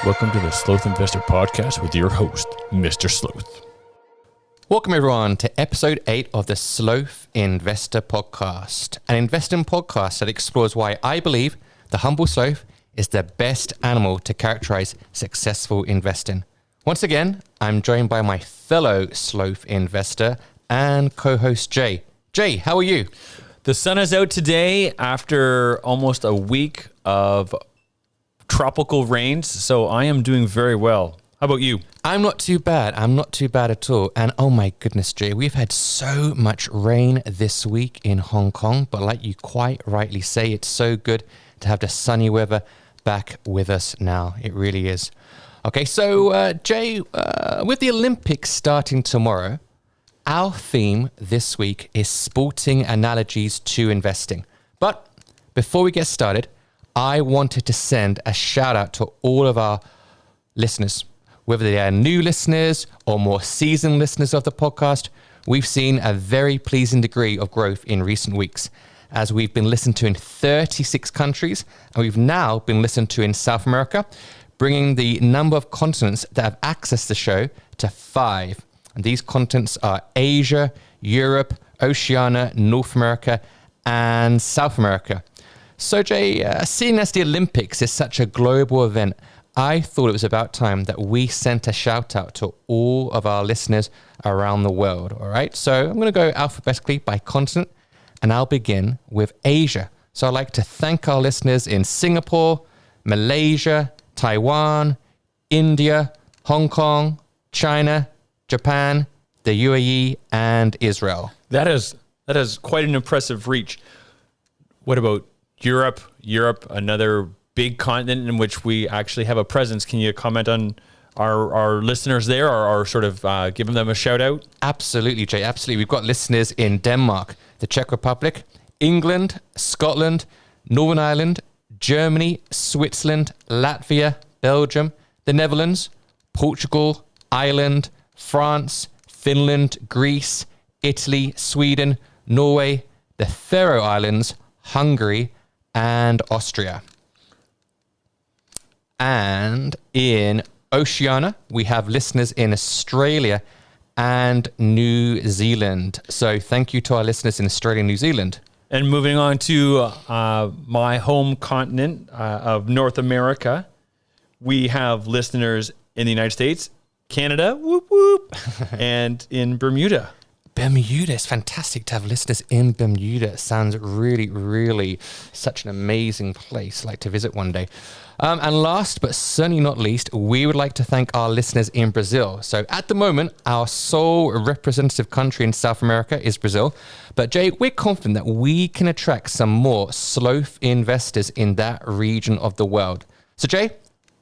Welcome to the Sloth Investor podcast with your host, Mr. Sloth. Welcome everyone to episode 8 of the Sloth Investor podcast, an investing podcast that explores why I believe the humble sloth is the best animal to characterize successful investing. Once again, I'm joined by my fellow Sloth investor and co-host Jay. Jay, how are you? The sun is out today after almost a week of tropical rains, so I am doing very well. How about you? I'm not too bad. I'm not too bad at all. And oh my goodness, Jay, we've had so much rain this week in Hong Kong, but like you quite rightly say, it's so good to have the sunny weather back with us now. It really is. Okay, so Jay, with the Olympics starting tomorrow, our theme this week is sporting analogies to investing. But before we get started, I wanted to send a shout out to all of our listeners. Whether they are new listeners or more seasoned listeners of the podcast, we've seen a very pleasing degree of growth in recent weeks, as we've been listened to in 36 countries, and we've now been listened to in South America, bringing the number of continents that have accessed the show to 5. And these continents are Asia, Europe, Oceania, North America, and South America. So Jay, seeing as the Olympics is such a global event, I thought it was about time that we sent a shout out to all of our listeners around the world. All right. So I'm going to go alphabetically by continent, and I'll begin with Asia. So I'd like to thank our listeners in Singapore, Malaysia, Taiwan, India, Hong Kong, China, Japan, the UAE, and Israel. That is quite an impressive reach. What about Europe, another big continent in which we actually have a presence? Can you comment on our listeners there, or sort of giving them a shout out? Absolutely, Jay. Absolutely. We've got listeners in Denmark, the Czech Republic, England, Scotland, Northern Ireland, Germany, Switzerland, Latvia, Belgium, the Netherlands, Portugal, Ireland, France, Finland, Greece, Italy, Sweden, Norway, the Faroe Islands, Hungary, and Austria. And in Oceania, we have listeners in Australia and New Zealand. So thank you to our listeners in Australia and New Zealand. And moving on to my home continent of North America, we have listeners in the United States, Canada, whoop whoop, and in Bermuda. Bermuda, it's fantastic to have listeners in Bermuda. It sounds really, really such an amazing place. I'd like to visit one day. And last but certainly not least, we would like to thank our listeners in Brazil. So at the moment, our sole representative country in South America is Brazil. But Jay, we're confident that we can attract some more sloth investors in that region of the world. So Jay,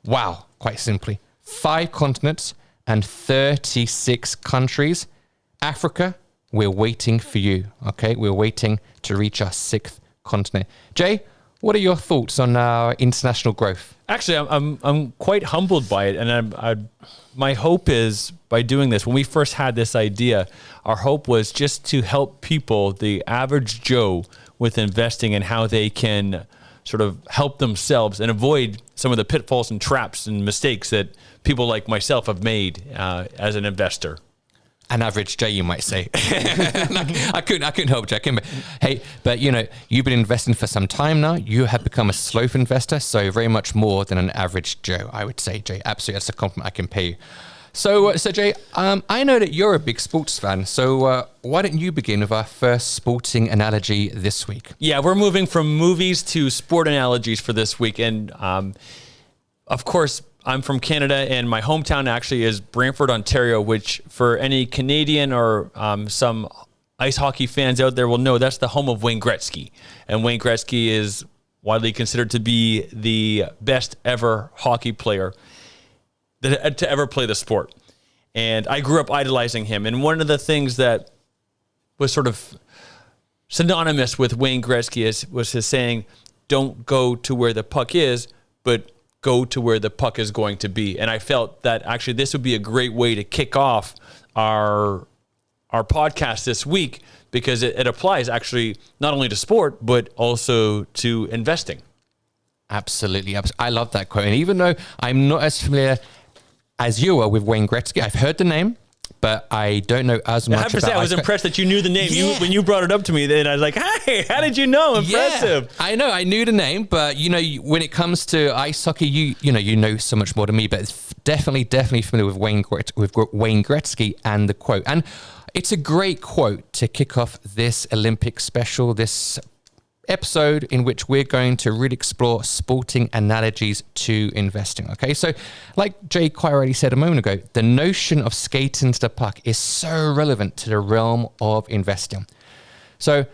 wow, quite simply, 5 continents and 36 countries. Africa, we're waiting for you, okay? We're waiting to reach our 6th continent. Jay, what are your thoughts on our international growth? Actually, I'm quite humbled by it, and my hope is by doing this. When we first had this idea, our hope was just to help people, the average Joe, with investing and how they can sort of help themselves and avoid some of the pitfalls and traps and mistakes that people like myself have made as an investor. An average Jay, you might say. I couldn't help joking, but hey, you know, you've been investing for some time now. You have become a sloth investor, so very much more than an average Joe, I would say, Jay. Absolutely, that's a compliment I can pay you. So Jay, I know that you're a big sports fan, so why don't you begin with our first sporting analogy this week? Yeah, we're moving from movies to sport analogies for this week, and of course, I'm from Canada, and my hometown actually is Brantford, Ontario, which for any Canadian or some ice hockey fans out there will know that's the home of Wayne Gretzky. And Wayne Gretzky is widely considered to be the best ever hockey player to ever play the sport. And I grew up idolizing him. And one of the things that was sort of synonymous with Wayne Gretzky was his saying, don't go to where the puck is, but go to where the puck is going to be. And I felt that actually this would be a great way to kick off our podcast this week, because it applies actually not only to sport, but also to investing. Absolutely. I love that quote. And even though I'm not as familiar as you are with Wayne Gretzky, I've heard the name, but I don't know as much. I have to say, I was impressed that you knew the name. Yeah. When you brought it up to me, then I was like, hey, how did you know? Impressive. Yeah, I know. I knew the name, but when it comes to ice hockey, you know so much more than me. But it's definitely familiar with Wayne Gretzky and the quote. And it's a great quote to kick off this Olympic special, this episode in which we're going to really explore sporting analogies to investing. Okay, so like Jay quite already said a moment ago, the notion of skating to the puck is so relevant to the realm of investing. So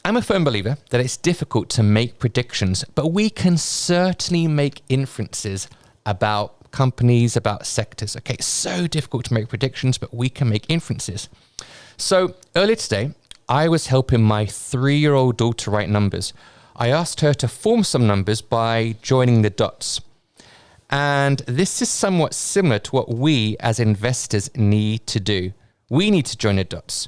I'm a firm believer that it's difficult to make predictions, but we can certainly make inferences about companies, about sectors. Okay, it's so difficult to make predictions, but we can make inferences. So earlier today, I was helping my 3-year-old daughter write numbers. I asked her to form some numbers by joining the dots. And this is somewhat similar to what we as investors need to do. We need to join the dots,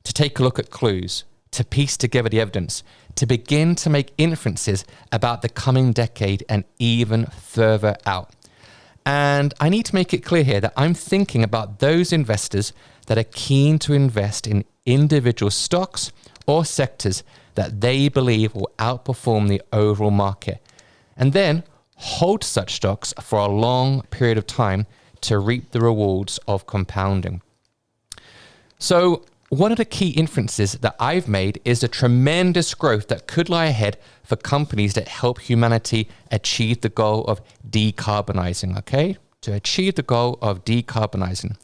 to take a look at clues, to piece together the evidence, to begin to make inferences about the coming decade and even further out. And I need to make it clear here that I'm thinking about those investors that are keen to invest in individual stocks or sectors that they believe will outperform the overall market, and then hold such stocks for a long period of time to reap the rewards of compounding. So one of the key inferences that I've made is the tremendous growth that could lie ahead for companies that help humanity achieve the goal of decarbonizing, okay? To achieve the goal of decarbonizing.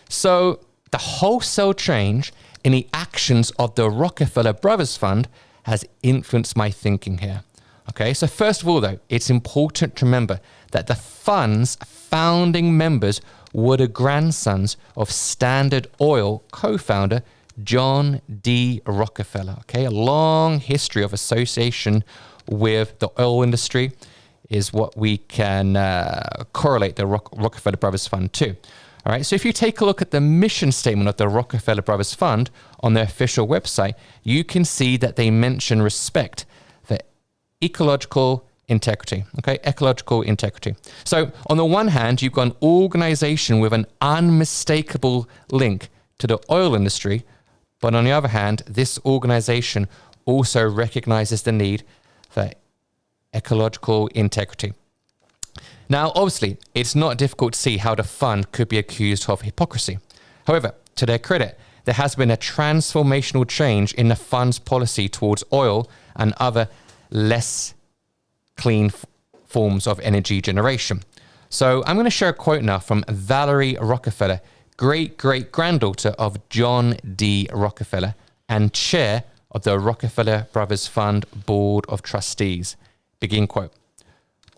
So the wholesale change in the actions of the Rockefeller Brothers Fund has influenced my thinking here. Okay, so first of all, though, it's important to remember that the fund's founding members were the grandsons of Standard Oil co-founder John D. Rockefeller. Okay, a long history of association with the oil industry is what we can correlate the Rockefeller Brothers Fund to. All right, so if you take a look at the mission statement of the Rockefeller Brothers Fund on their official website, you can see that they mention respect for ecological integrity, okay? Ecological integrity. So on the one hand, you've got an organization with an unmistakable link to the oil industry, but on the other hand, this organization also recognizes the need for ecological integrity. Now, obviously, it's not difficult to see how the fund could be accused of hypocrisy. However, to their credit, there has been a transformational change in the fund's policy towards oil and other less clean forms of energy generation. So I'm going to share a quote now from Valerie Rockefeller, great-great-granddaughter of John D. Rockefeller and chair of the Rockefeller Brothers Fund Board of Trustees. Begin quote.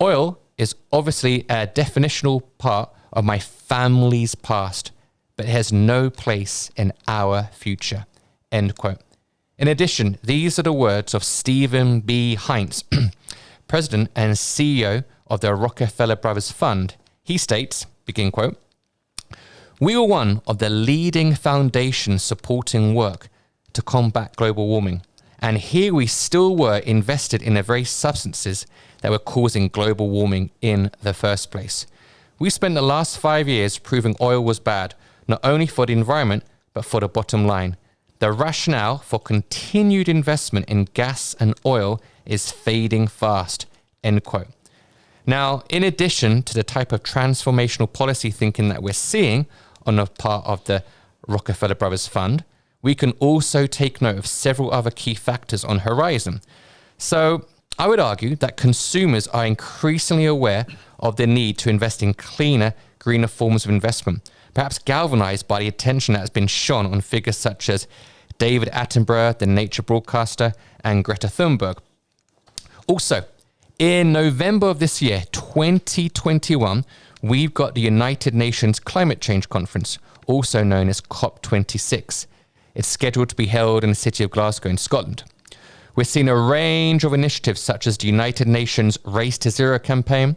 Oil is obviously a definitional part of my family's past, but it has no place in our future. End quote. In addition, these are the words of Stephen B. Heinz, president and CEO of the Rockefeller Brothers Fund. He states, begin quote, "We were one of the leading foundations supporting work to combat global warming. And here we still were invested in the very substances that were causing global warming in the first place. We spent the last 5 years proving oil was bad, not only for the environment, but for the bottom line. The rationale for continued investment in gas and oil is fading fast." End quote. Now, in addition to the type of transformational policy thinking that we're seeing on the part of the Rockefeller Brothers Fund, we can also take note of several other key factors on horizon. So I would argue that consumers are increasingly aware of the need to invest in cleaner, greener forms of investment, perhaps galvanized by the attention that has been shone on figures such as David Attenborough, the nature broadcaster, and Greta Thunberg. Also, in November of this year, 2021, we've got the United Nations Climate Change Conference, also known as COP26. It's scheduled to be held in the city of Glasgow in Scotland. We're seeing a range of initiatives such as the United Nations Race to Zero campaign.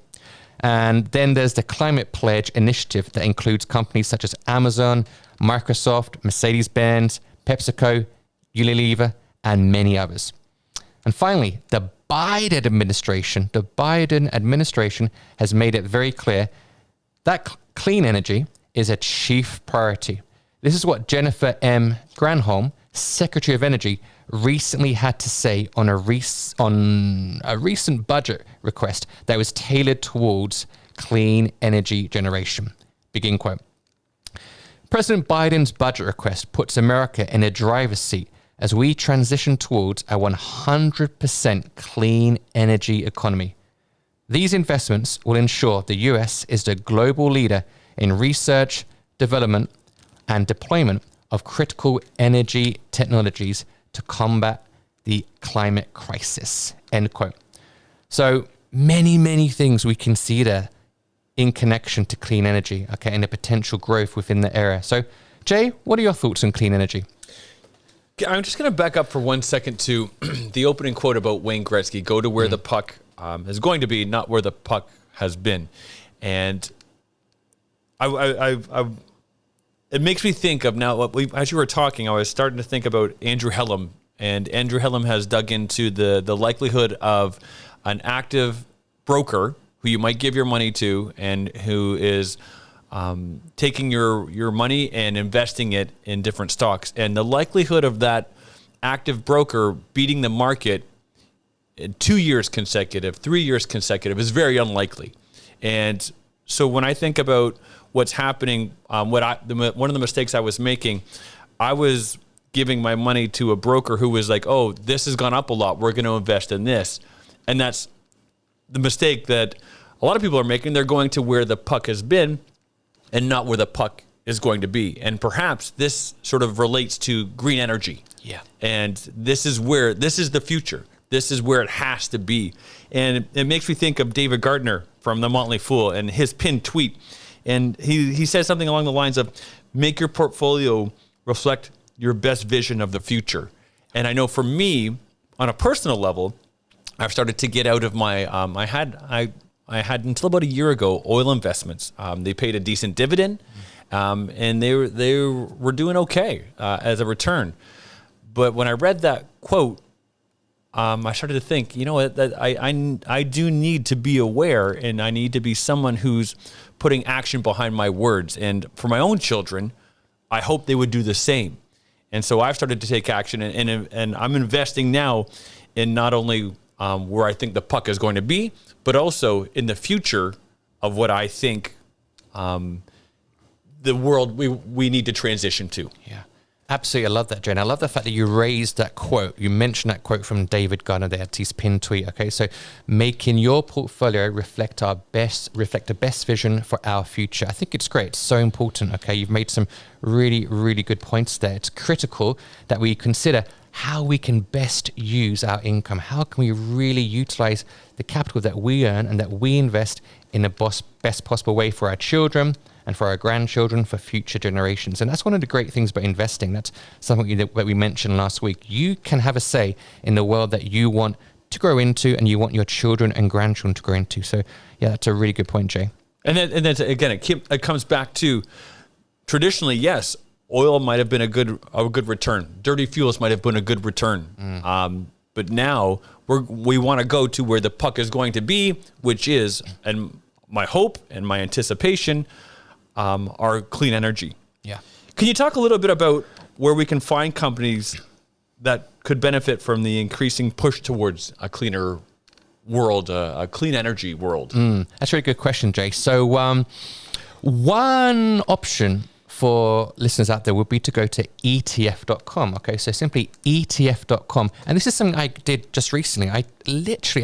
And then there's the Climate Pledge initiative that includes companies such as Amazon, Microsoft, Mercedes-Benz, PepsiCo, Unilever, and many others. And finally, the Biden administration has made it very clear that clean energy is a chief priority. This is what Jennifer M. Granholm, Secretary of Energy, recently had to say on a recent budget request that was tailored towards clean energy generation. Begin quote. President Biden's budget request puts America in a driver's seat as we transition towards a 100% clean energy economy. These investments will ensure the US is the global leader in research, development, and deployment of critical energy technologies to combat the climate crisis. End quote. So many things we can see there in connection to clean energy, okay, and the potential growth within the area. So, Jay, what are your thoughts on clean energy? I'm just going to back up for 1 second to the opening quote about Wayne Gretzky, go to where the puck is going to be, not where the puck has been. And it makes me think of now, as you were talking, I was starting to think about Andrew Hellum. And Andrew Hellum has dug into the likelihood of an active broker who you might give your money to and who is taking your money and investing it in different stocks. And the likelihood of that active broker beating the market in 2 years consecutive, 3 years consecutive is very unlikely. And so when I think about what's happening, one of the mistakes I was making, I was giving my money to a broker who was like, oh, this has gone up a lot, we're going to invest in this. And that's the mistake that a lot of people are making. They're going to where the puck has been and not where the puck is going to be. And perhaps this sort of relates to green energy. Yeah. And this is the future. This is where it has to be. And it makes me think of David Gardner from the Motley Fool and his pinned tweet. And he says something along the lines of, make your portfolio reflect your best vision of the future. And I know for me, on a personal level, I've started to get out of my, I had until about a year ago, oil investments. They paid a decent dividend, and they were doing okay as a return. But when I read that quote, I started to think, you know what, that I do need to be aware, and I need to be someone who's putting action behind my words. And for my own children, I hope they would do the same. And so I've started to take action, and I'm investing now in not only where I think the puck is going to be, but also in the future of what I think the world we need to transition to. Yeah, absolutely. I love that, Jane. I love the fact that you raised that quote. You mentioned that quote from David Gardner there at his pinned tweet. Okay, so making your portfolio reflect the best vision for our future. I think it's great. It's so important. Okay, you've made some really good points there. It's critical that we consider how we can best use our income. How can we really utilize the capital that we earn and that we invest in the best possible way for our children and for our grandchildren, for future generations. And that's one of the great things about investing. That's something that we mentioned last week. You can have a say in the world that you want to grow into and you want your children and grandchildren to grow into. So yeah, that's a really good point, Jay. And then again, it comes back to traditionally, yes, oil might have been a good return. Dirty fuels might have been a good return. But now we want to go to where the puck is going to be, which is, and my hope and my anticipation, are clean energy. Yeah. Can you talk a little bit about where we can find companies that could benefit from the increasing push towards a cleaner world, a clean energy world? That's a really good question, Jay. So one option for listeners out there would be to go to ETF.com. Okay, so simply ETF.com. And this is something I did just recently. I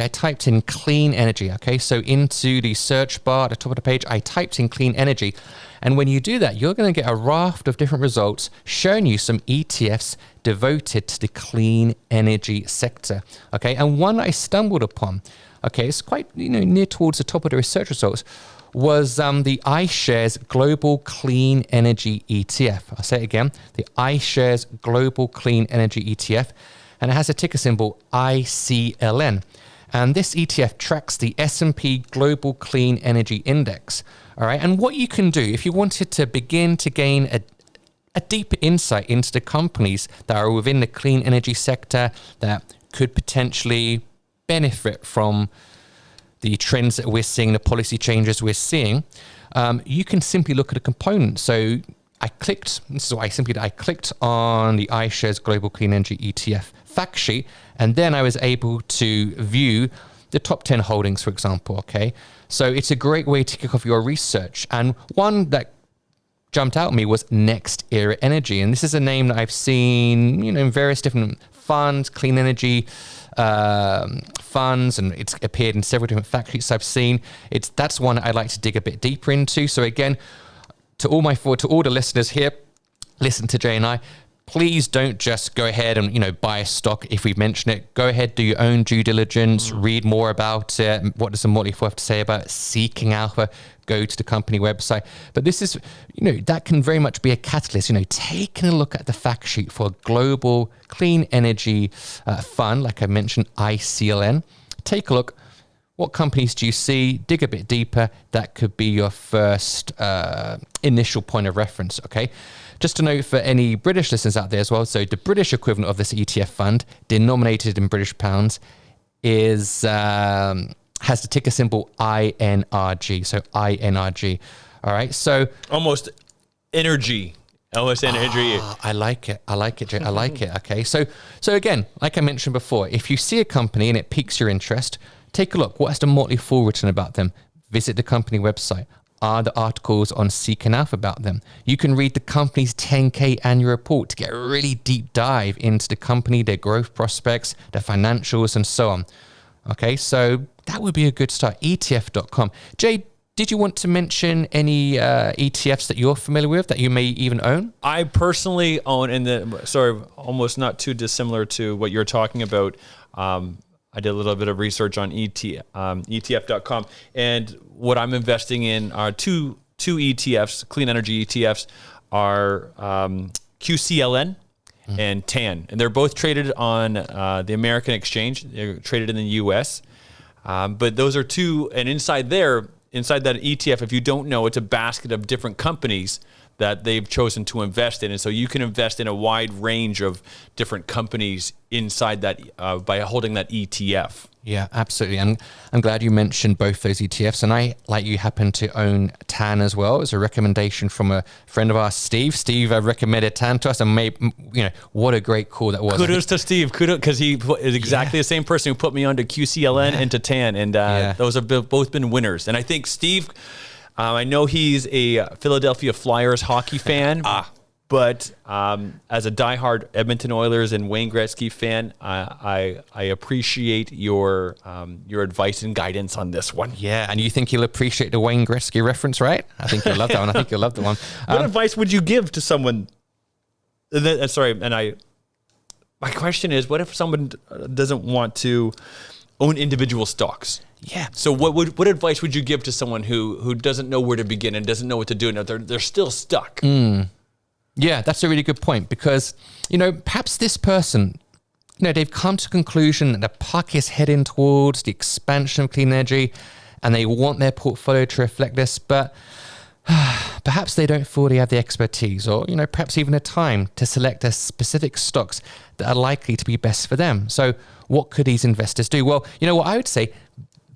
typed in clean energy. Okay, so into the search bar at the top of the page, I typed in clean energy. And when you do that, you're going to get a raft of different results showing you some ETFs devoted to the clean energy sector. Okay, and one I stumbled upon, okay, it's quite near towards the top of the research results, was the iShares Global Clean Energy ETF. I'll say it again, the iShares Global Clean Energy ETF, and it has a ticker symbol ICLN. And this ETF tracks the S&P Global Clean Energy Index. All right, and what you can do if you wanted to begin to gain a deeper insight into the companies that are within the clean energy sector that could potentially benefit from the trends that we're seeing, the policy changes we're seeing, you can simply look at a component. So I clicked on the iShares Global Clean Energy ETF fact sheet, and then I was able to view the top 10 holdings, for example, okay? So it's a great way to kick off your research. And one that jumped out at me was Next Era Energy. And this is a name that I've seen, in various different funds, clean energy funds, and it's appeared in several different fact sheets I've seen. That's one I'd like to dig a bit deeper into. So again, to all the listeners here, listen to Jay and I, please don't just go ahead and, buy a stock if we've mentioned it. Go ahead, do your own due diligence, read more about it. What does the Motley Fool have to say about seeking alpha? Go to the company website. But this is, that can very much be a catalyst, taking a look at the fact sheet for a global clean energy fund, like I mentioned, ICLN. Take a look. What companies do you see? Dig a bit deeper. That could be your first initial point of reference, okay? Just to note for any British listeners out there as well, so the British equivalent of this ETF fund, denominated in British pounds, is has the ticker symbol INRG. So INRG. All right. So almost energy. Almost energy. I like it, Jay. I like it. Okay. So again, like I mentioned before, if you see a company and it piques your interest, take a look. What has the Motley Fool written about them? Visit the company website. Are the articles on Seek and Alpha about them? You can read the company's 10K annual report to get a really deep dive into the company, their growth prospects, their financials, and so on. Okay, so that would be a good start. ETF.com. Jay, did you want to mention any ETFs that you're familiar with that you may even own? I personally own, almost not too dissimilar to what you're talking about. I did a little bit of research on ETF.com, and what I'm investing in are two ETFs, clean energy ETFs, are QCLN and TAN, and they're both traded on the American exchange. They're traded in the U.S., but those are two, and inside that ETF, if you don't know, it's a basket of different companies that they've chosen to invest in. And so you can invest in a wide range of different companies inside that by holding that ETF. Yeah, absolutely. And I'm glad you mentioned both those ETFs. And I, like you, happen to own TAN as well. It was a recommendation from a friend of ours, Steve. Steve recommended TAN to us, and what a great call that was. Kudos to Steve. Kudos, because he is exactly the same person who put me onto QCLN and to TAN. And those have both been winners. And I think Steve, I know he's a Philadelphia Flyers hockey fan, but as a diehard Edmonton Oilers and Wayne Gretzky fan, I appreciate your advice and guidance on this one. Yeah, and you think you'll appreciate the Wayne Gretzky reference, right? I think you'll love that one. I think you'll love that one. What advice would you give to someone? My question is, what if someone doesn't want to own individual stocks? Yeah. So what advice would you give to someone who doesn't know where to begin and doesn't know what to do? Now they're still stuck. Yeah, that's a really good point, because, perhaps this person, they've come to the conclusion that the puck is heading towards the expansion of clean energy and they want their portfolio to reflect this, but perhaps they don't feel they have the expertise or, perhaps even the time to select the specific stocks that are likely to be best for them. So what could these investors do? Well, what I would say,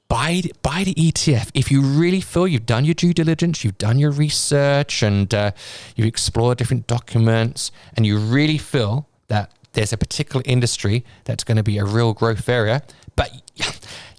buy the ETF. If you really feel you've done your due diligence, you've done your research, and you've explored different documents, and you really feel that there's a particular industry that's going to be a real growth area, but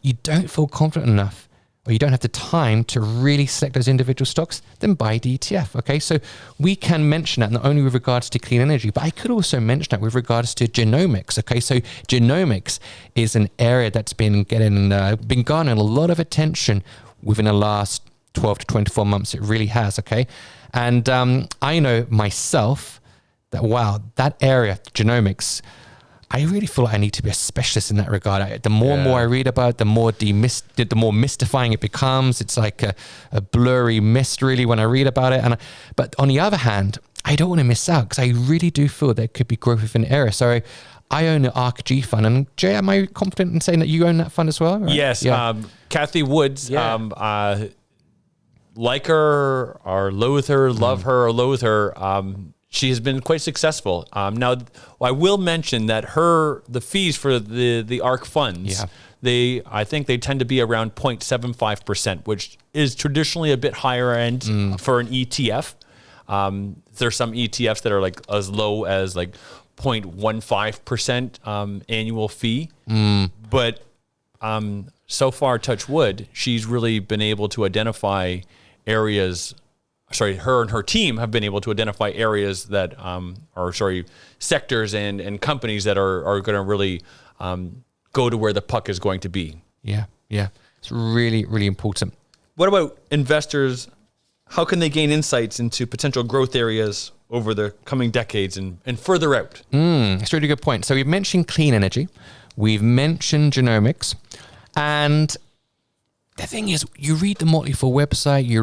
you don't feel confident enough, or you don't have the time to really select those individual stocks, then buy the ETF, okay? So we can mention that not only with regards to clean energy, but I could also mention that with regards to genomics, okay? So genomics is an area that's been garnering a lot of attention within the last 12 to 24 months. It really has, okay? And I know myself that, that area, genomics, I really feel like I need to be a specialist in that regard. The more and more I read about it, the more mystifying it becomes. It's like a blurry mist, really, when I read about it. But on the other hand, I don't want to miss out, because I really do feel there could be growth within the area. So I own the ARKG fund. And Jay, am I confident in saying that you own that fund as well? Right? Yes. Yeah. Kathy Woods, like her or loathe her, love her or loathe her, she has been quite successful. Now, I will mention that the fees for the ARC funds, I think they tend to be around 0.75%, which is traditionally a bit higher end for an ETF. There's some ETFs that are like as low as like 0.15% annual fee. But so far, touch wood, she's really been able to identify areas. Her and her team have been able to identify areas that, sectors and companies that are going to really go to where the puck is going to be. Yeah. It's really, really important. What about investors? How can they gain insights into potential growth areas over the coming decades and further out? It's a really good point. So we've mentioned clean energy. We've mentioned genomics. And the thing is, you read the Motley Fool website, you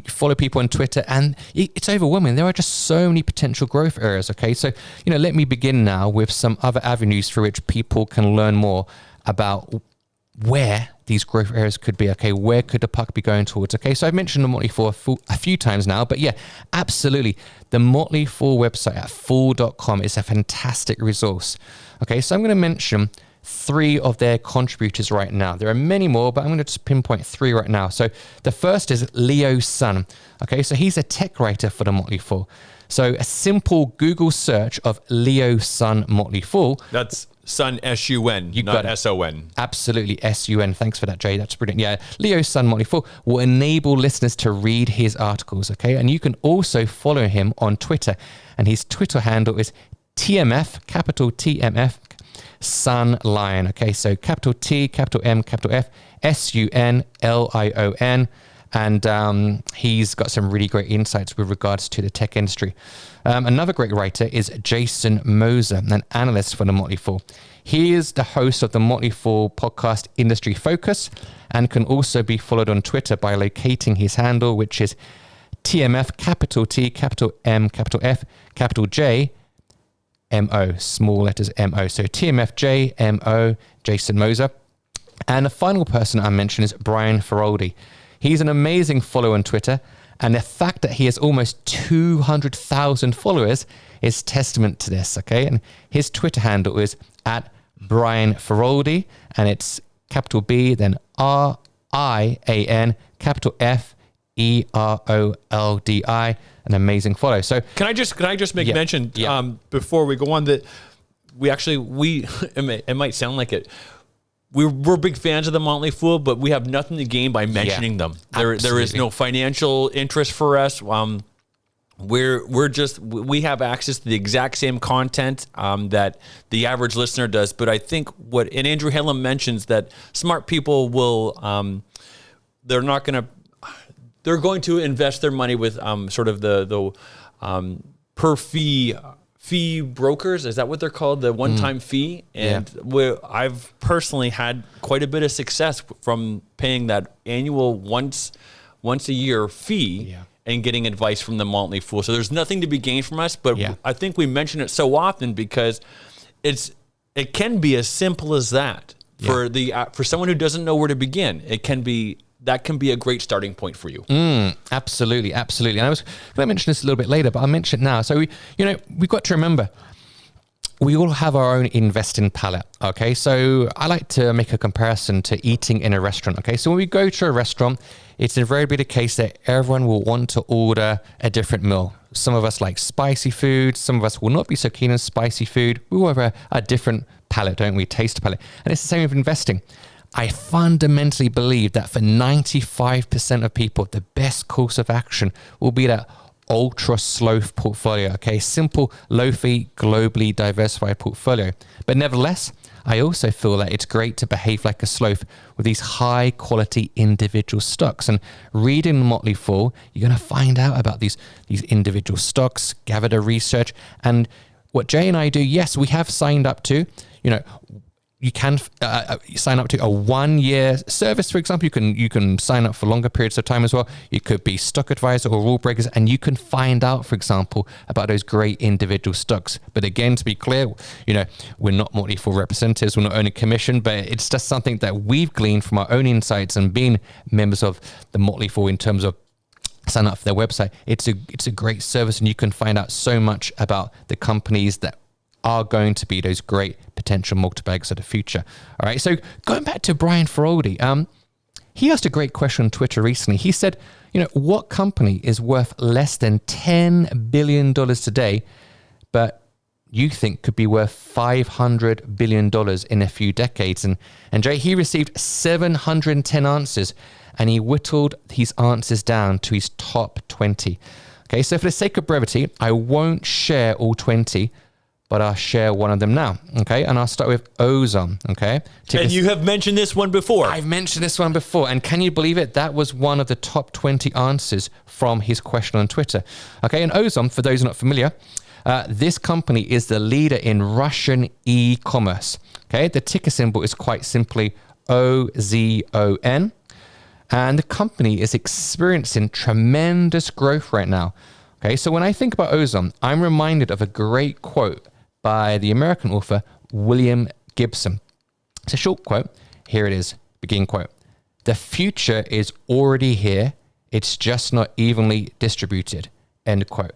follow people on Twitter, and it's overwhelming. There are just so many potential growth areas, okay? So, let me begin now with some other avenues through which people can learn more about where these growth areas could be, okay? Where could the puck be going towards, okay? So I've mentioned the Motley Fool a few times now, but yeah, absolutely. The Motley Fool website at fool.com is a fantastic resource, okay? So I'm going to mention 3 of their contributors right now. There are many more, but I'm going to just pinpoint 3 right now. So the first is Leo Sun. Okay, so he's a tech writer for the Motley Fool. So a simple Google search of Leo Sun Motley Fool. That's Sun, S-U-N, not S-O-N. Absolutely, S-U-N. Thanks for that, Jay. That's brilliant. Yeah, Leo Sun Motley Fool will enable listeners to read his articles, okay? And you can also follow him on Twitter. And his Twitter handle is TMF, capital TMF, Sun Lion. Okay, so capital T, capital M, capital F, SUNLION. And he's got some really great insights with regards to the tech industry. Another great writer is Jason Moser, an analyst for the Motley Fool. He is the host of the Motley Fool podcast Industry Focus and can also be followed on Twitter by locating his handle, which is TMF, capital T, capital M, capital F, capital J, M-O, small letters M-O. So TMFJ-M-O, Jason Moser. And the final person I mentioned is Brian Feroldi. He's an amazing follower on Twitter, and the fact that he has almost 200,000 followers is testament to this, okay? And his Twitter handle is at Brian Feroldi, and it's capital B, then R-I-A-N, capital F-E-R-O-L-D-I. An amazing follow. So can I just make mention before we go on that we it might sound like it. We're big fans of the Motley Fool, but we have nothing to gain by mentioning them. There is no financial interest for us. We have access to the exact same content that the average listener does. But I think and Andrew Hallam mentions that smart people will they're going to invest their money with sort of the per fee brokers. Is that what they're called? The one-time fee. And I've personally had quite a bit of success from paying that annual once a year fee and getting advice from the Motley Fool. So there's nothing to be gained from us, but I think we mention it so often because it can be as simple as that for someone who doesn't know where to begin. That can be a great starting point for you. Absolutely. And I was going to mention this a little bit later, but I'll mention it now. So we've got to remember, we all have our own investing palette. Okay, so I like to make a comparison to eating in a restaurant. Okay, so when we go to a restaurant, it's invariably the case that everyone will want to order a different meal. Some of us like spicy food. Some of us will not be so keen on spicy food. We all have a different palette, don't we? Taste palette. And it's the same with investing. I fundamentally believe that for 95% of people, the best course of action will be that ultra sloth portfolio, okay? Simple, low-fee, globally diversified portfolio. But nevertheless, I also feel that it's great to behave like a sloth with these high-quality individual stocks. And reading the Motley Fool, you're going to find out about these individual stocks, gather the research. And what Jay and I do, yes, we have signed up to, you can sign up to a 1-year service, for example. You can sign up for longer periods of time as well. You could be stock advisor or rule breakers, and you can find out, for example, about those great individual stocks. But again, to be clear, we're not Motley Fool representatives. We're not owning commission, but it's just something that we've gleaned from our own insights and being members of the Motley Fool in terms of sign up for their website. It's a great service, and you can find out so much about the companies that are going to be those great potential multi-bags of the future. All right. So going back to Brian Feroldi, he asked a great question on Twitter recently. He said, what company is worth less than $10 billion today, but you think could be worth $500 billion in a few decades? And Jay, he received 710 answers, and he whittled his answers down to his top 20. Okay, so for the sake of brevity, I won't share all 20, but I'll share one of them now. Okay, and I'll start with Ozone. Okay, and you have mentioned this one before. I've mentioned this one before, and can you believe it? That was one of the top 20 answers from his question on Twitter. Okay, and Ozone, for those who are not familiar, this company is the leader in Russian e-commerce. Okay, the ticker symbol is quite simply OZON. And the company is experiencing tremendous growth right now. Okay, so when I think about Ozone, I'm reminded of a great quote by the American author William Gibson. It's a short quote. Here it is. Begin quote. "The future is already here. It's just not evenly distributed." End quote.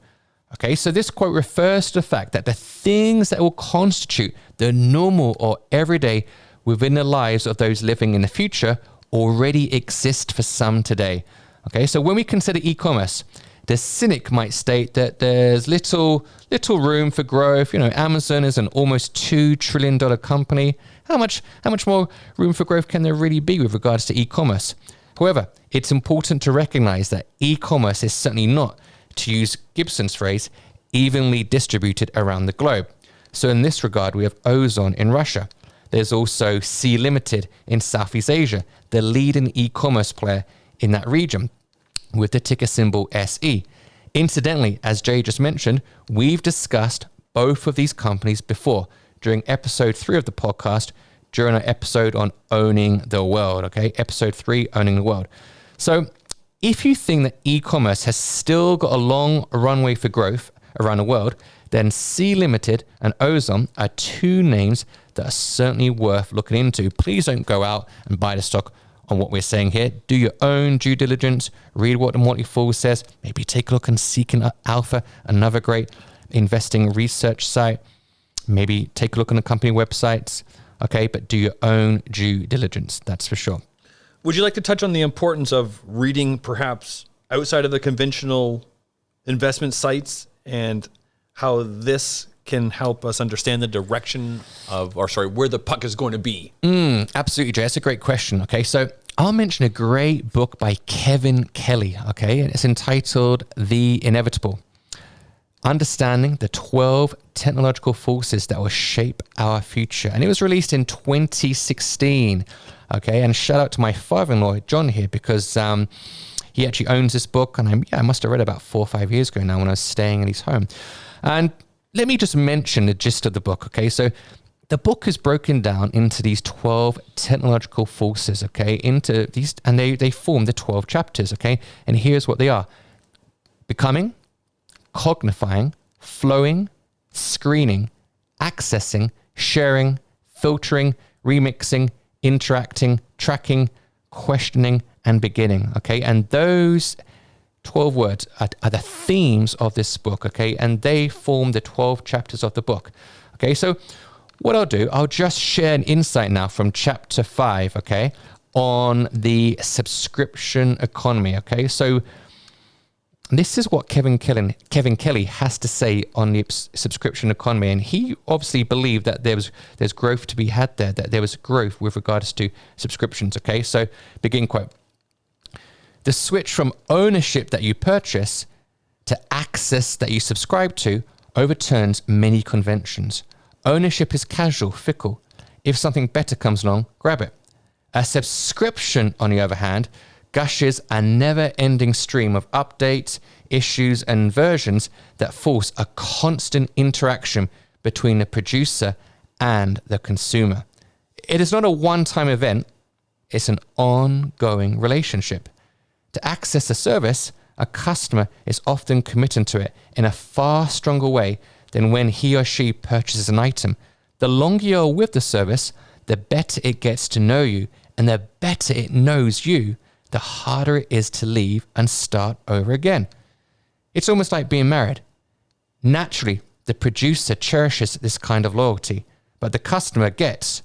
Okay, so this quote refers to the fact that the things that will constitute the normal or everyday within the lives of those living in the future already exist for some today. Okay, so when we consider e-commerce, the cynic might state that there's little room for growth. Amazon is an almost $2 trillion company. How much more room for growth can there really be with regards to e-commerce? However, it's important to recognize that e-commerce is certainly not, to use Gibson's phrase, evenly distributed around the globe. So in this regard, we have Ozone in Russia. There's also Sea Limited in Southeast Asia, the leading e-commerce player in that region, with the ticker symbol SE. Incidentally, as Jay just mentioned, we've discussed both of these companies before during episode 3 of the podcast, during our episode on owning the world. Okay, episode 3, owning the world. So if you think that e-commerce has still got a long runway for growth around the world, then Sea Limited and Ozone are two names that are certainly worth looking into. Please don't go out and buy the stock on what we're saying here. Do your own due diligence. Read what the Motley Fool says. Maybe take a look on Seeking Alpha, another great investing research site. Maybe take a look on the company websites. Okay, but do your own due diligence. That's for sure. Would you like to touch on the importance of reading perhaps outside of the conventional investment sites and how this can help us understand the direction of, where the puck is going to be? Absolutely, Jay. That's a great question. Okay, so I'll mention a great book by Kevin Kelly. Okay, and it's entitled The Inevitable: Understanding the 12 Technological Forces That Will Shape Our Future. And it was released in 2016. Okay, and shout out to my father-in-law, John, here, because he actually owns this book. And I must have read it about 4 or 5 years ago now when I was staying in his home. And let me just mention the gist of the book, okay? So the book is broken down into these 12 technological forces, okay? Into these, and they form the 12 chapters, okay? And here's what they are: becoming, cognifying, flowing, screening, accessing, sharing, filtering, remixing, interacting, tracking, questioning, and beginning, okay? And those 12 words are the themes of this book, okay? And they form the 12 chapters of the book, okay? So what I'll do, I'll just share an insight now from chapter 5, okay, on the subscription economy, okay? So this is what Kevin Kelly has to say on the subscription economy. And he obviously believed that there's growth to be had there, that there was growth with regards to subscriptions, okay? So begin quote: "The switch from ownership that you purchase to access that you subscribe to overturns many conventions. Ownership is casual, fickle. If something better comes along, grab it. A subscription, on the other hand, gushes a never-ending stream of updates, issues, and versions that force a constant interaction between the producer and the consumer. It is not a one-time event, it's an ongoing relationship. To access a service, a customer is often committed to it in a far stronger way than when he or she purchases an item. The longer you're with the service, the better it gets to know you, and the better it knows you, the harder it is to leave and start over again. It's almost like being married. Naturally, the producer cherishes this kind of loyalty, but the customer gets,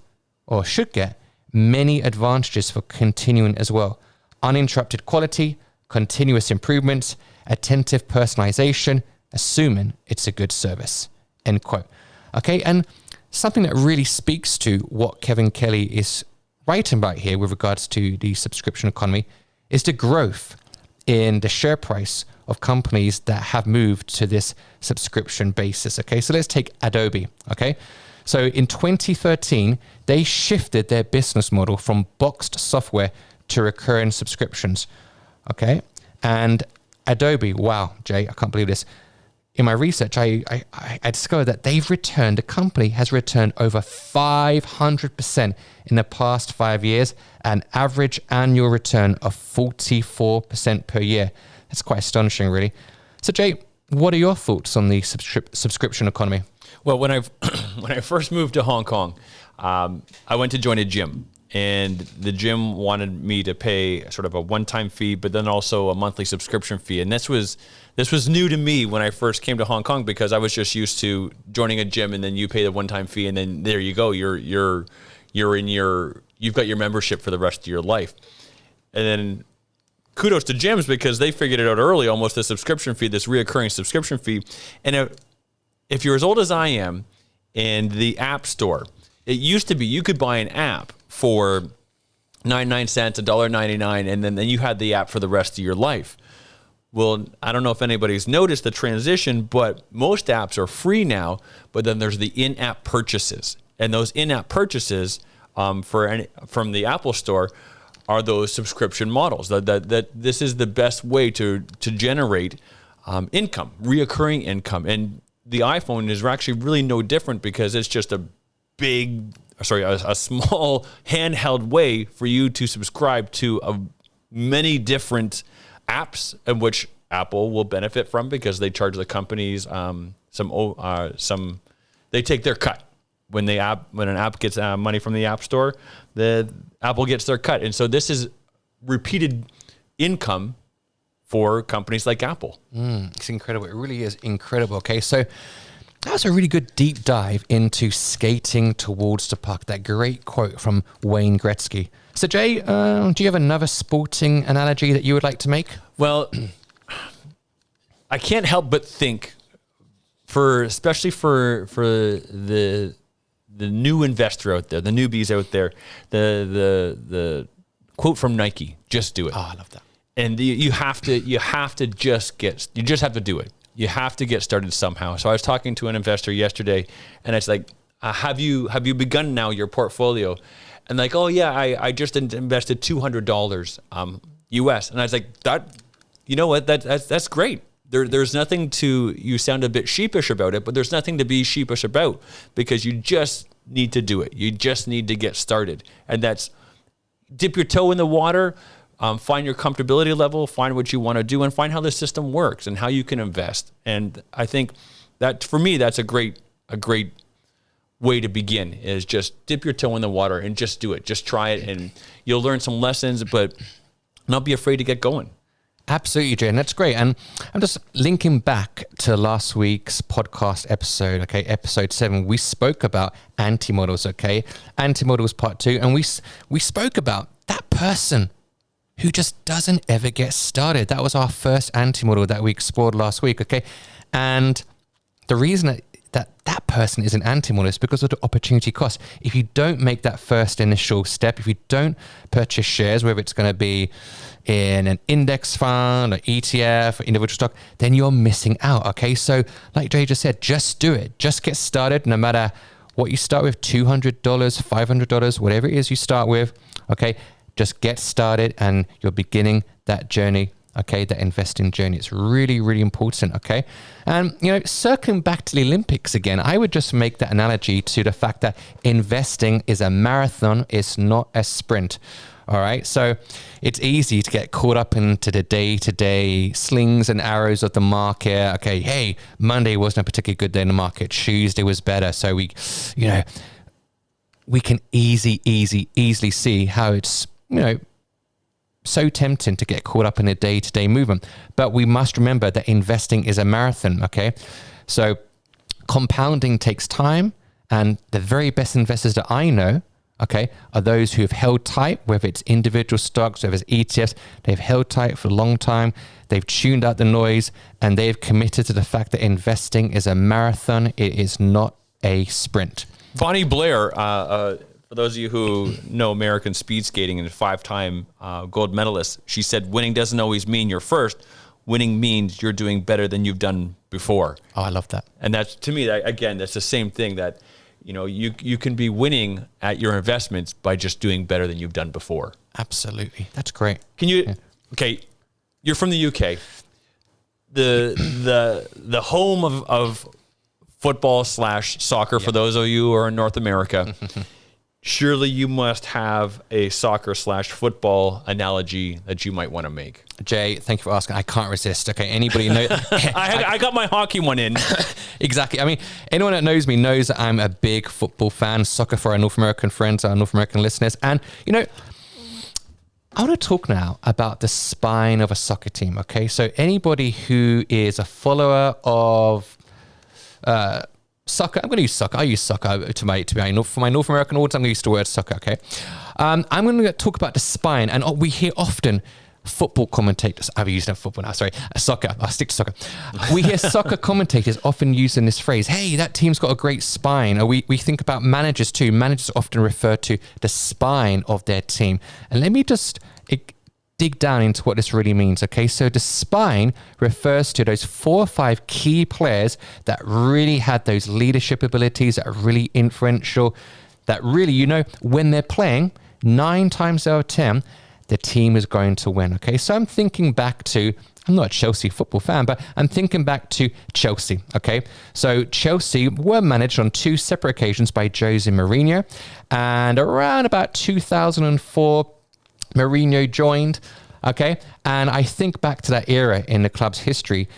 or should get, many advantages for continuing as well. Uninterrupted quality, continuous improvements, attentive personalization, assuming it's a good service. End quote. Okay, and something that really speaks to what Kevin Kelly is writing about here with regards to the subscription economy is the growth in the share price of companies that have moved to this subscription basis. Okay, so let's take Adobe. Okay, so in 2013, they shifted their business model from boxed software to recurring subscriptions. Okay, and Adobe, wow, Jay, I can't believe this. In my research, I discovered that the company has returned over 500% in the past 5 years, an average annual return of 44% per year. That's quite astonishing, really. So, Jay, what are your thoughts on the subscription economy? Well, when I first moved to Hong Kong, I went to join a gym. And the gym wanted me to pay sort of a one-time fee, but then also a monthly subscription fee. And this was new to me when I first came to Hong Kong, because I was just used to joining a gym and then you pay the one-time fee and then there you go. You've got your membership for the rest of your life. And then kudos to gyms, because they figured it out early, almost a subscription fee, this reoccurring subscription fee. And if you're as old as I am, in the App Store, it used to be you could buy an app for 99 cents, $1.99, and then you had the app for the rest of your life. Well, I don't know if anybody's noticed the transition, but most apps are free now, but then there's the in-app purchases. And those in-app purchases from the Apple Store are those subscription models. That this is the best way to generate income, reoccurring income. And the iPhone is actually really no different, because it's just a small handheld way for you to subscribe to many different apps, in which Apple will benefit from, because they charge the companies they take their cut when an app gets money from the App Store. The Apple gets their cut, and so this is repeated income for companies like Apple. It's incredible. It really is incredible. Okay, so that was a really good deep dive into skating towards the puck. That great quote from Wayne Gretzky. So, Jay, do you have another sporting analogy that you would like to make? Well, I can't help but think, especially for the new investor out there, the newbies out there, the quote from Nike: "Just do it." Oh, I love that. And you have to just have to do it. You have to get started somehow. So I was talking to an investor yesterday, and it's like, have you begun now your portfolio? And like, oh yeah, I just invested $200 US. And I was like, you know what? That's great. There's nothing to, you sound a bit sheepish about it, but there's nothing to be sheepish about, because you just need to do it. You just need to get started. And that's dip your toe in the water. Find your comfortability level, find what you want to do, and find how the system works and how you can invest. And I think that, for me, that's a great way to begin, is just dip your toe in the water and just do it. Just try it, and you'll learn some lessons, but not be afraid to get going. Absolutely, Jay, and that's great. And I'm just linking back to last week's podcast episode, okay, episode 7. We spoke about anti-models, okay, anti-models part 2, and we spoke about that person who just doesn't ever get started. That was our first anti-model that we explored last week, okay? And the reason that person is an anti-model is because of the opportunity cost. If you don't make that first initial step, if you don't purchase shares, whether it's going to be in an index fund or ETF or individual stock, then you're missing out, okay? So like Jay just said, just do it. Just get started, no matter what you start with, $200, $500, whatever it is you start with, okay? Just get started, and you're beginning that journey, okay, that investing journey. It's really, really important, okay? And, circling back to the Olympics again, I would just make that analogy to the fact that investing is a marathon, it's not a sprint, all right? So it's easy to get caught up into the day-to-day slings and arrows of the market. Okay, hey, Monday wasn't a particularly good day in the market. Tuesday was better. So we can easily see how it's, so tempting to get caught up in a day-to-day movement. But we must remember that investing is a marathon, okay? So compounding takes time, and the very best investors that I know, okay, are those who have held tight, whether it's individual stocks, whether it's ETFs, they've held tight for a long time, they've tuned out the noise, and they've committed to the fact that investing is a marathon. It is not a sprint. Bonnie Blair, for those of you who know American speed skating and a 5-time gold medalist, she said, winning doesn't always mean you're first. Winning means you're doing better than you've done before. Oh, I love that. And that's, to me, again, that's the same thing that, you know, you can be winning at your investments by just doing better than you've done before. Absolutely. That's great. Can you, okay, you're from the UK. The home of football / soccer, for those of you who are in North America. Surely you must have a soccer / football analogy that you might want to make. Jay, thank you for asking. I can't resist. Okay, anybody know? I got my hockey one in. Exactly. I mean, anyone that knows me knows that I'm a big football fan, soccer for our North American friends, our North American listeners. And, you know, I want to talk now about the spine of a soccer team, okay? So anybody who is a follower of soccer, I'm going to use soccer. I use soccer for my North American audience. I'm going to use the word soccer, okay? I'm going to talk about the spine, and we hear often football commentators. I've used football now. Sorry, soccer. I'll stick to soccer. We hear soccer commentators often using this phrase. Hey, that team's got a great spine. Or we think about managers too. Managers often refer to the spine of their team. And let me just dig down into what this really means. Okay, so the spine refers to those 4 or 5 key players that really had those leadership abilities, that are really influential, that really, you know, when they're playing, 9 times out of 10, the team is going to win. Okay, so I'm thinking back to, I'm not a Chelsea football fan, but I'm thinking back to Chelsea. Okay, so Chelsea were managed on 2 separate occasions by Jose Mourinho, and around about 2004, Mourinho joined. Okay, and I think back to that era in the club's history.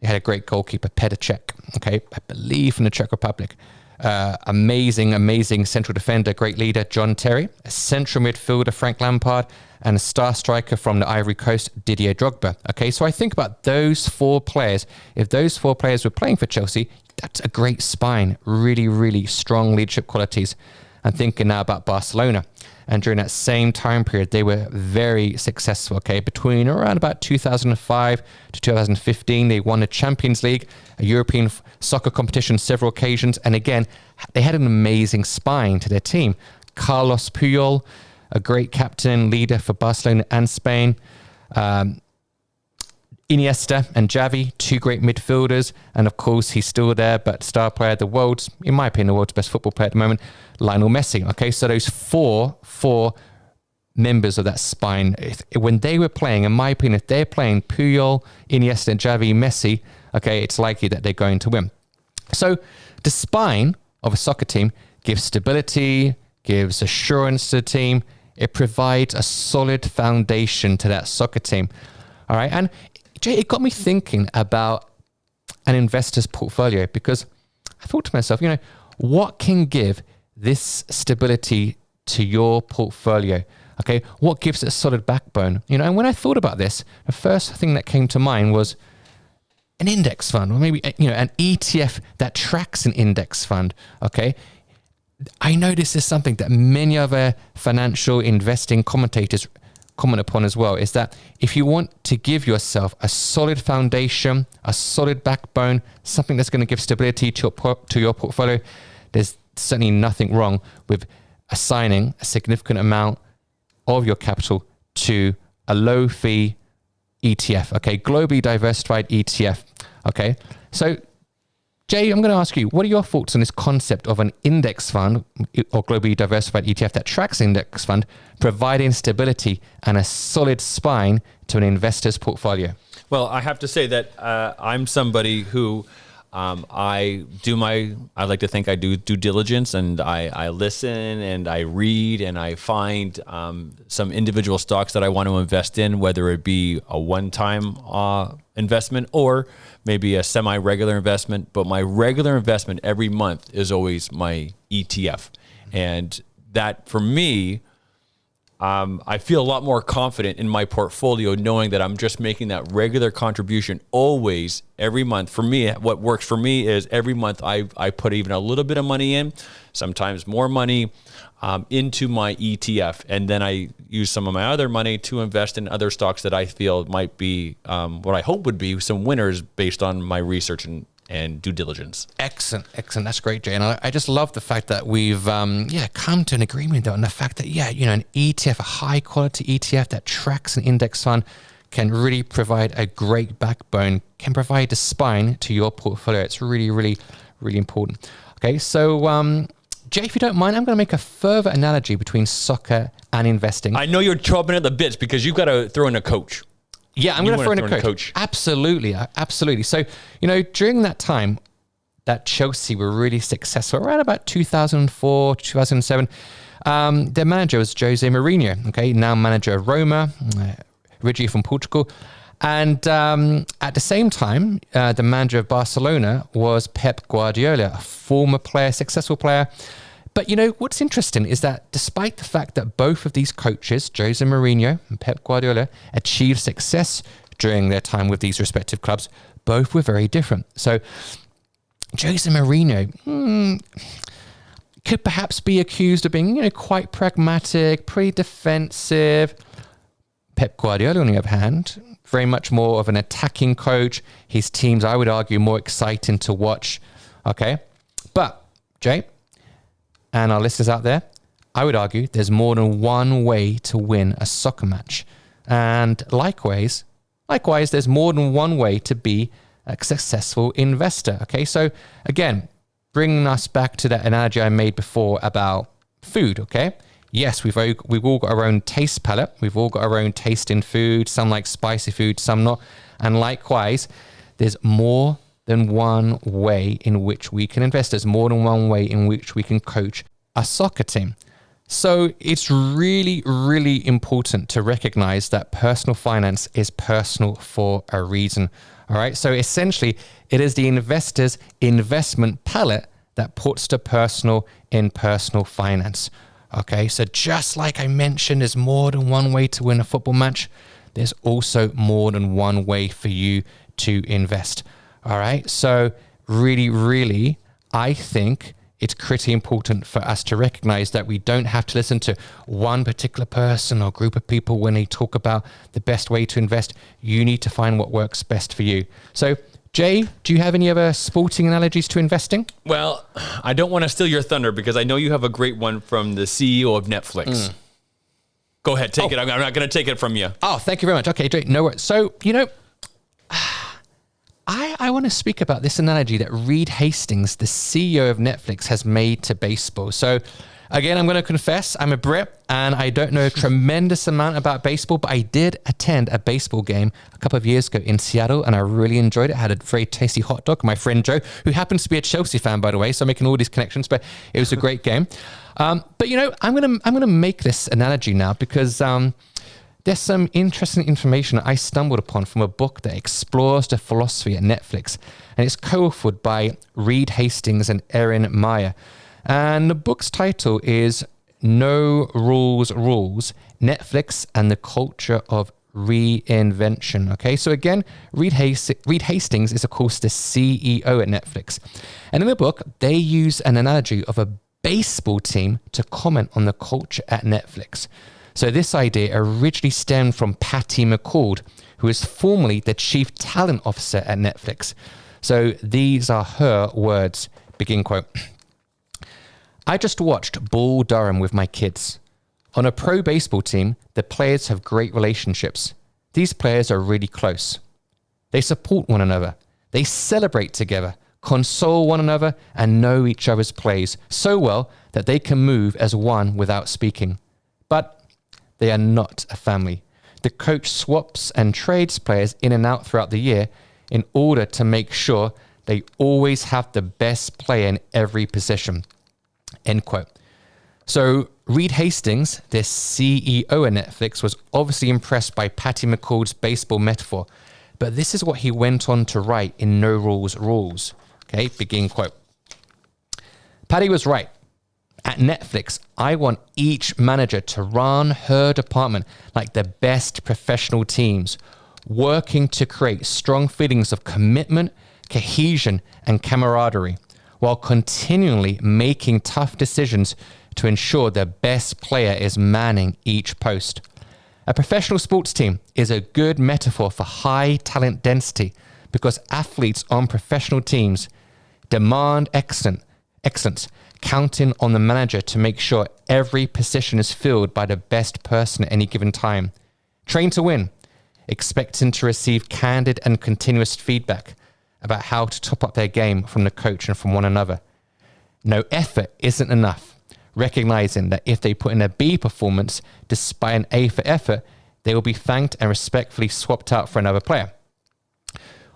They had a great goalkeeper, Petr Cech. Okay, I believe from the Czech Republic. Amazing central defender, great leader, John Terry, a central midfielder, Frank Lampard, and a star striker from the Ivory Coast, Didier Drogba. Okay, so I think about those 4 players. If those 4 players were playing for Chelsea, that's a great spine, really, really strong leadership qualities. I'm thinking now about Barcelona. And during that same time period, they were very successful, okay? Between around about 2005 to 2015, they won the Champions League, a European soccer competition, several occasions. And again, they had an amazing spine to their team. Carlos Puyol, a great captain, leader for Barcelona and Spain. Iniesta and Xavi, 2 great midfielders. And of course, he's still there, but star player, in my opinion, the world's best football player at the moment, Lionel Messi. Okay, so those four members of that spine, when they were playing, in my opinion, if they're playing Puyol, Iniesta, Xavi, Messi, okay, it's likely that they're going to win. So the spine of a soccer team gives stability, gives assurance to the team. It provides a solid foundation to that soccer team. All right, and Jay, it got me thinking about an investor's portfolio, because I thought to myself, you know, what can give this stability to your portfolio? Okay, what gives it a solid backbone? You know, and when I thought about this, the first thing that came to mind was an index fund, or maybe, you know, an ETF that tracks an index fund. Okay, I know this is something that many other financial investing commentators comment upon as well, is that if you want to give yourself a solid foundation, a solid backbone, something that's going to give stability to your portfolio, there's certainly nothing wrong with assigning a significant amount of your capital to a low fee ETF, okay, globally diversified ETF, okay. So Jay, I'm going to ask you, what are your thoughts on this concept of an index fund or globally diversified ETF that tracks an index fund, providing stability and a solid spine to an investor's portfolio? Well, I have to say that I'm somebody who I like to think I do due diligence, and I listen and I read and I find some individual stocks that I want to invest in, whether it be a one-time investment or maybe a semi-regular investment. But my regular investment every month is always my ETF. And that, for me, I feel a lot more confident in my portfolio knowing that I'm just making that regular contribution always every month. For me, what works for me is every month I put even a little bit of money in, sometimes more money into my ETF. And then I use some of my other money to invest in other stocks that I feel might be what I hope would be some winners based on my research and due diligence. Excellent. That's great, Jay. And I just love the fact that we've come to an agreement on the fact that an ETF, a high quality ETF that tracks an index fund, can really provide a great backbone, can provide a spine to your portfolio. It's really, really, really important. Okay, so Jay, if you don't mind, I'm going to make a further analogy between soccer and investing. I know you're chopping at the bits because you've got to throw in a coach. Yeah, I'm going to throw in a coach. Absolutely. So, during that time that Chelsea were really successful, around about 2004, 2007, their manager was Jose Mourinho, okay, now manager of Roma, originally from Portugal. And at the same time, the manager of Barcelona was Pep Guardiola, a former player, successful player. But what's interesting is that despite the fact that both of these coaches, Jose Mourinho and Pep Guardiola, achieved success during their time with these respective clubs, both were very different. So Jose Mourinho could perhaps be accused of being, quite pragmatic, pretty defensive. Pep Guardiola, on the other hand, very much more of an attacking coach. His teams, I would argue, more exciting to watch. Okay, but Jay, and our listeners out there, I would argue there's more than one way to win a soccer match. And likewise, there's more than one way to be a successful investor. Okay, so again, bringing us back to that analogy I made before about food, okay? Yes, we've all got our own taste palette. We've all got our own taste in food. Some like spicy food, some not. And likewise, there's more than one way in which we can invest. There's more than one way in which we can coach a soccer team. So it's really, really important to recognize that personal finance is personal for a reason. All right. So essentially, it is the investor's investment palette that puts the personal in personal finance. Okay. So just like I mentioned, there's more than one way to win a football match. There's also more than one way for you to invest. All right. So really, really, I think it's pretty important for us to recognize that we don't have to listen to one particular person or group of people when they talk about the best way to invest. You need to find what works best for you. So, Jay, do you have any other sporting analogies to investing? Well, I don't want to steal your thunder because I know you have a great one from the CEO of Netflix. Go ahead, take it. I'm not going to take it from you. Oh, thank you very much. Okay, Jay, no worries. So, I want to speak about this analogy that Reed Hastings, the CEO of Netflix, has made to baseball. So again, I'm going to confess, I'm a Brit and I don't know a tremendous amount about baseball, but I did attend a baseball game a couple of years ago in Seattle and I really enjoyed it. I had a very tasty hot dog. My friend Joe, who happens to be a Chelsea fan, by the way, so I'm making all these connections, but it was a great game. But I'm going to make this analogy now because there's some interesting information I stumbled upon from a book that explores the philosophy at Netflix, and it's co-authored by Reed Hastings and Erin Meyer. And the book's title is No Rules Rules, Netflix and the Culture of Reinvention. Okay, so again, Reed Hastings is, of course, the CEO at Netflix. And in the book, they use an analogy of a baseball team to comment on the culture at Netflix. So this idea originally stemmed from Patty McCord, who is formerly the Chief Talent Officer at Netflix. So these are her words, begin quote. I just watched Bull Durham with my kids. On a pro baseball team, the players have great relationships. These players are really close. They support one another. They celebrate together, console one another, and know each other's plays so well that they can move as one without speaking. But they are not a family. The coach swaps and trades players in and out throughout the year in order to make sure they always have the best player in every position. End quote. So Reed Hastings, the CEO at Netflix, was obviously impressed by Patty McCord's baseball metaphor, but this is what he went on to write in No Rules Rules. Okay, begin quote. Patty was right. At Netflix, I want each manager to run her department like the best professional teams, working to create strong feelings of commitment, cohesion, and camaraderie, while continually making tough decisions to ensure the best player is manning each post. A professional sports team is a good metaphor for high talent density because athletes on professional teams demand excellence, counting on the manager to make sure every position is filled by the best person at any given time. Train to win, expecting to receive candid and continuous feedback about how to top up their game from the coach and from one another. No effort isn't enough, recognizing that if they put in a B performance despite an A for effort, they will be thanked and respectfully swapped out for another player.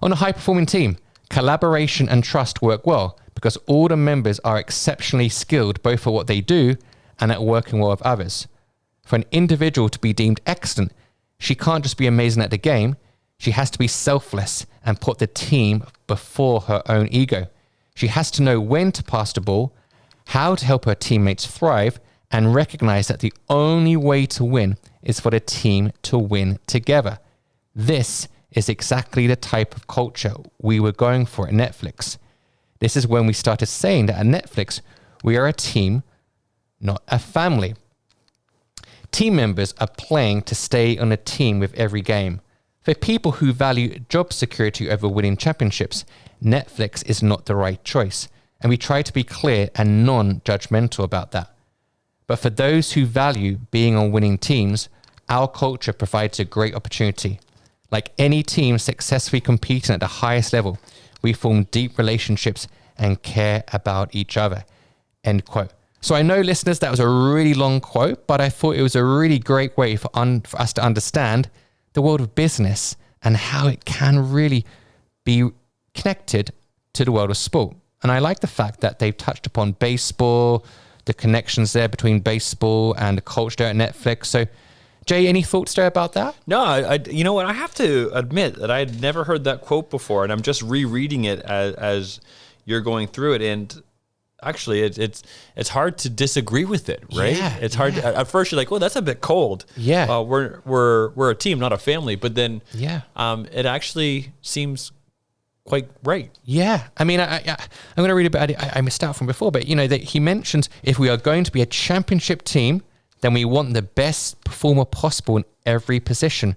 On a high-performing team, collaboration and trust work well because all the members are exceptionally skilled both at what they do and at working well with others. For an individual to be deemed excellent, she can't just be amazing at the game, she has to be selfless and put the team before her own ego. She has to know when to pass the ball, how to help her teammates thrive, and recognize that the only way to win is for the team to win together. This is exactly the type of culture we were going for at Netflix. This is when we started saying that at Netflix, we are a team, not a family. Team members are playing to stay on a team with every game. For people who value job security over winning championships, Netflix is not the right choice, and we try to be clear and non-judgmental about that. But for those who value being on winning teams, our culture provides a great opportunity. Like any team successfully competing at the highest level, we form deep relationships and care about each other. End quote. So I know, listeners, that was a really long quote, but I thought it was a really great way for us to understand the world of business and how it can really be connected to the world of sport. And I like the fact that they've touched upon baseball, the connections there between baseball and the culture there at Netflix. So, Jay, any thoughts there about that? No, I you know what? I have to admit that I had never heard that quote before, and I'm just rereading it as you're going through it. And actually, it's hard to disagree with it, right? Yeah, it's hard. At first, you're like, "Well, that's a bit cold." Yeah. We're a team, not a family. But then, Yeah. It actually seems quite right. Yeah. I mean, I'm going to read about it. I missed out from before, but, that he mentions if we are going to be a championship team, then we want the best performer possible in every position.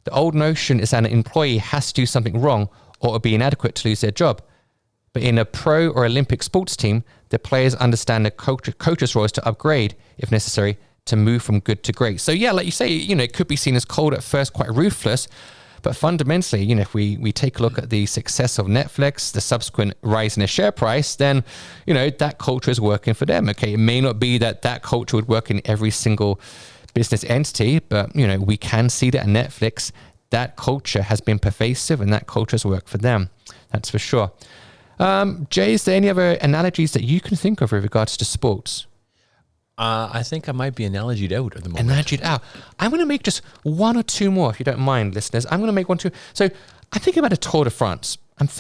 The old notion is that an employee has to do something wrong or be inadequate to lose their job. But in a pro or Olympic sports team, the players understand the coach's role is to upgrade, if necessary, to move from good to great. So yeah, like you say, it could be seen as cold at first, quite ruthless. But fundamentally, if we take a look at the success of Netflix, the subsequent rise in the share price, then, that culture is working for them. Okay, it may not be that culture would work in every single business entity, but, we can see that at Netflix, that culture has been pervasive and that culture has worked for them. That's for sure. Jay, is there any other analogies that you can think of with regards to sports? I think I might be analogied out at the moment. Analogied out. I'm going to make just one or two more, if you don't mind, listeners. I'm going to make one, two. So I'm thinking about the Tour de France. And,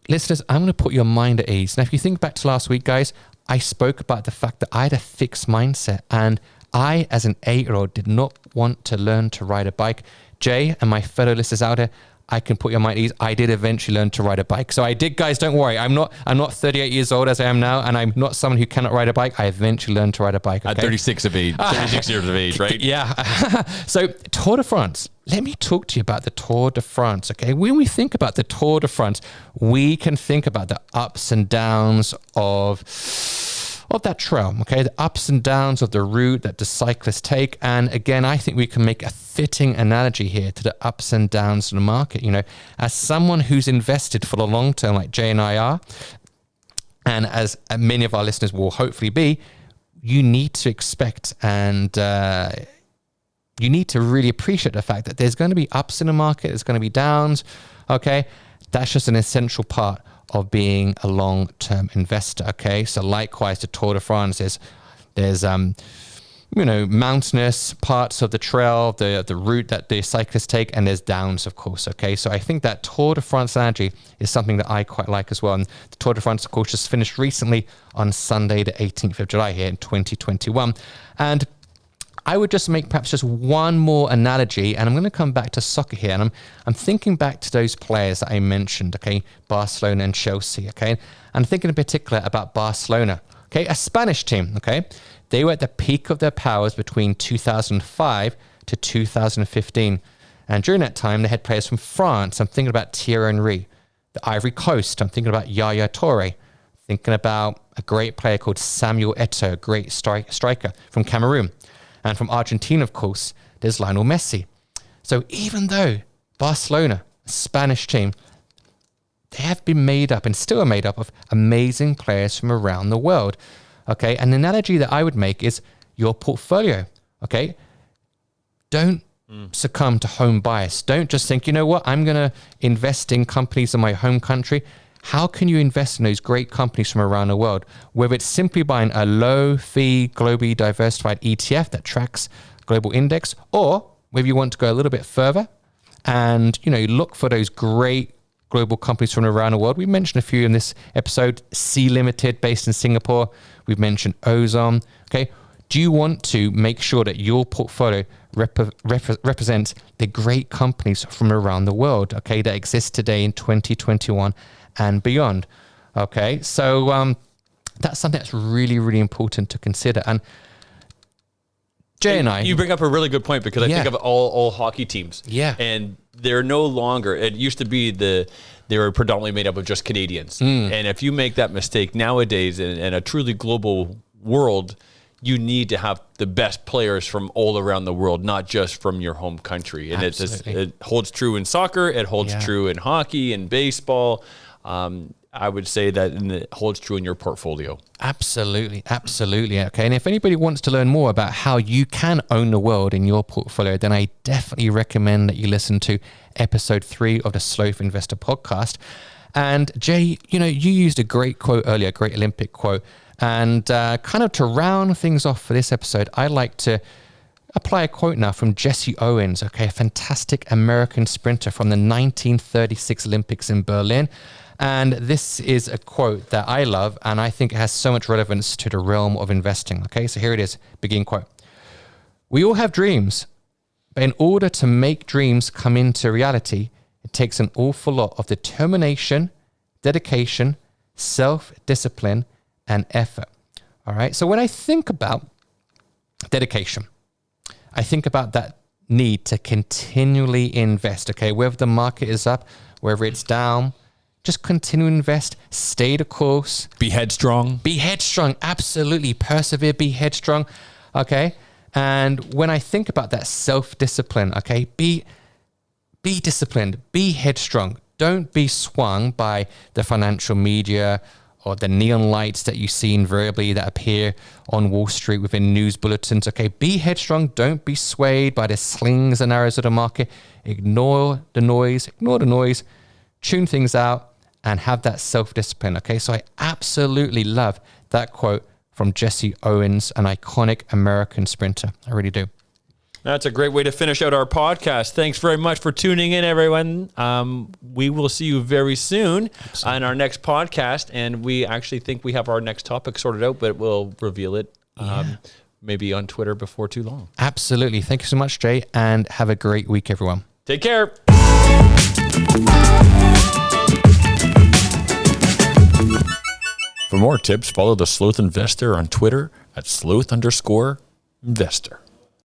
listeners, I'm going to put your mind at ease. Now, if you think back to last week, guys, I spoke about the fact that I had a fixed mindset. And I, as an 8-year-old, did not want to learn to ride a bike. Jay and my fellow listeners out there, I can put your mind at ease. I did eventually learn to ride a bike. So I did, guys, don't worry. I'm not 38 years old as I am now, and I'm not someone who cannot ride a bike. I eventually learned to ride a bike. Okay? At 36 years of age, right? Yeah. So Tour de France. Let me talk to you about the Tour de France, okay? When we think about the Tour de France, we can think about the ups and downs of that trail, okay? The ups and downs of the route that the cyclists take. And again, I think we can make a fitting analogy here to the ups and downs of the market. As someone who's invested for the long term, like Jay and I are, and as many of our listeners will hopefully be, you need to expect and you need to really appreciate the fact that there's going to be ups in the market, there's going to be downs, okay? That's just an essential part of being a long-term investor, okay? So likewise, the Tour de France, there's mountainous parts of the trail, the route that the cyclists take, and there's downs, of course. Okay, so I think that Tour de France analogy is something that I quite like as well. And the Tour de France, of course, just finished recently on Sunday, the 18th of July here in 2021. And I would just make perhaps just one more analogy, and I'm going to come back to soccer here. And I'm thinking back to those players that I mentioned, okay, Barcelona and Chelsea, okay? I'm thinking in particular about Barcelona, okay, a Spanish team, okay? They were at the peak of their powers between 2005 to 2015. And during that time, they had players from France. I'm thinking about Thierry Henry. The Ivory Coast, I'm thinking about Yaya Toure. Thinking about a great player called Samuel Eto'o, a great striker from Cameroon. And from Argentina, of course, there's Lionel Messi. So even though Barcelona, a Spanish team, they have been made up and still are made up of amazing players from around the world. Okay, and the analogy that I would make is your portfolio. Okay, don't succumb to home bias. Don't just think, you know what, I'm going to invest in companies in my home country. How can you invest in those great companies from around the world? Whether it's simply buying a low-fee, globally diversified ETF that tracks global index, or whether you want to go a little bit further and look for those great global companies from around the world. We mentioned a few in this episode. Sea Limited, based in Singapore. We've mentioned Ozone. Okay, do you want to make sure that your portfolio represents the great companies from around the world? Okay, that exist today in 2021 and beyond. Okay, so that's something that's really, really important to consider. And Jay and I, you bring up a really good point, because I think of all hockey teams. Yeah, and they're no longer. It used to be they were predominantly made up of just Canadians. And if you make that mistake nowadays in a truly global world, you need to have the best players from all around the world, not just from your home country. And it holds true in soccer. It holds true in hockey and baseball. I would say that it holds true in your portfolio. Absolutely. Absolutely. Okay. And if anybody wants to learn more about how you can own the world in your portfolio, then I definitely recommend that you listen to episode 3 of the Sloth Investor podcast. And Jay, you used a great quote earlier, a great Olympic quote. And kind of to round things off for this episode, I like to apply a quote now from Jesse Owens, okay, a fantastic American sprinter from the 1936 Olympics in Berlin. And this is a quote that I love, and I think it has so much relevance to the realm of investing. Okay, so here it is, begin quote. We all have dreams, but in order to make dreams come into reality, it takes an awful lot of determination, dedication, self-discipline, and effort. All right, so when I think about dedication, I think about that need to continually invest, okay, whether the market is up, whether it's down, just continue to invest, stay the course. Be headstrong. Be headstrong, absolutely. Persevere, be headstrong, okay? And when I think about that self-discipline, okay, be disciplined, be headstrong. Don't be swung by the financial media or the neon lights that you see invariably that appear on Wall Street within news bulletins, okay? Be headstrong, don't be swayed by the slings and arrows of the market. Ignore the noise, tune things out, and have that self-discipline, okay? So I absolutely love that quote from Jesse Owens, an iconic American sprinter. I really do. That's a great way to finish out our podcast. Thanks very much for tuning in, everyone. We will see you very soon on our next podcast, and we actually think we have our next topic sorted out, but we'll reveal it maybe on Twitter before too long. Absolutely. Thank you so much, Jay, and have a great week, everyone. Take care. For more tips, follow the Sloth Investor on Twitter at @Sloth_Investor.